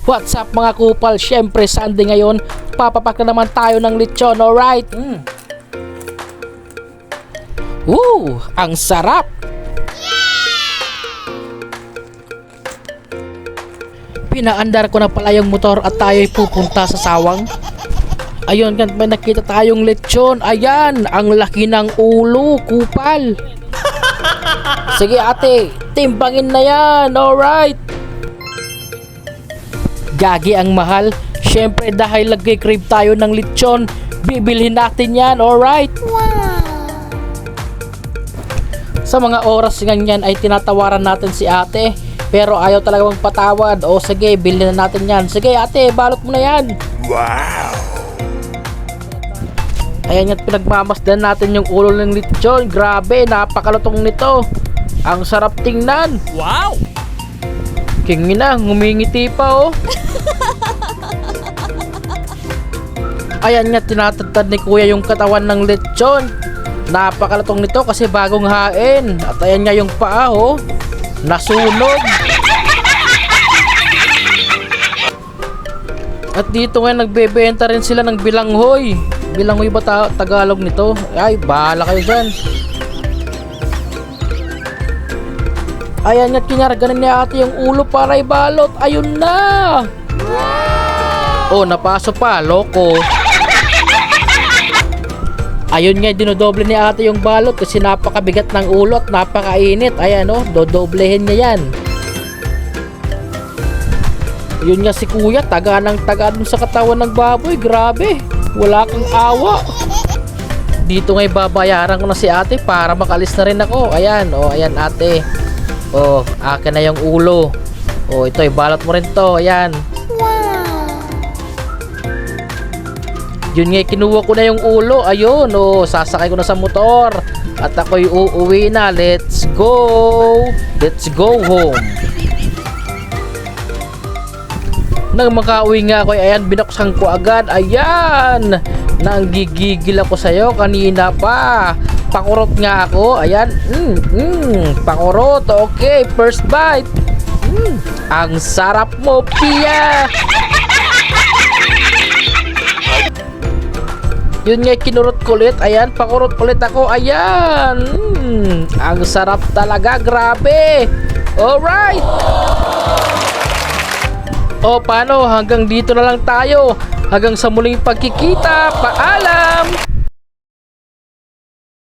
What's up mga kupal? Syempre Sunday ngayon, papapak na naman tayo ng lechon, alright? Ang sarap! Pinaandar ko na pala yung motor at tayo'y pupunta sa sawang. Ayun, may nakita tayong lechon. Ayan, ang laki ng ulo, kupal. Sige ate, timbangin na yan, alright? Gagi ang mahal. Syempre dahil nag-crave tayo ng lechon, bibilhin natin yan, alright? Wow! Sa mga oras ganyan ay tinatawaran natin si ate, pero ayaw talaga magpatawad. O sige, bilhin na natin yan. Sige ate, balot mo na yan. Wow! Ayan yan, pinagmamasdan natin yung ulo ng lechon. Grabe, napakalutong nito. Ang sarap tingnan. Wow! King na, ngumingiti pa oh. Ayan nga, tinatagtad ni kuya yung katawan ng lechon. Napakalatong nito kasi bagong hain. At ayan nga yung paa oh, nasunog. At dito nga nagbebenta rin sila ng bilanghoy. Bilanghoy ba Tagalog nito? Ay, bahala kayo dyan. Ayan nga, kinarganan ni ate yung ulo para ibalot. Ayun na! Oh, napaso pa, loko. Ayun nga, dinodoble ni ate yung balot kasi napakabigat ng ulo at napakainit. Ayan oh, dodoblehin niya yan. Yun nga si kuya, taga ng taga dun sa katawan ng baboy. Grabe, wala kang awa. Dito nga'y babayaran ko na si ate para makalis na rin ako. Ayan, oh, ayan ate. Oh, akin na yung ulo. Oh, ito, ibalot mo rin to. Ayan. Yun nga, kinuha ko na yung ulo. Ayun, oh, sasakay ko na sa motor. At ako'y uuwi na. Let's go! Let's go home. Nang makauwi nga ako, ayan, binuksan ko agad. Ayan! Nanggigigil ako sa'yo kanina pa. Pakurot nga ako. Ayan. Pakurot. Okay, first bite. Ang sarap mo, Pia! Yun nga, kinurot ko ulit. Ayan, pakurot ulit ako. Ayan. Ang sarap talaga. Grabe. Alright. O, paano? Hanggang dito na lang tayo. Hanggang sa muling pagkikita. Paalam!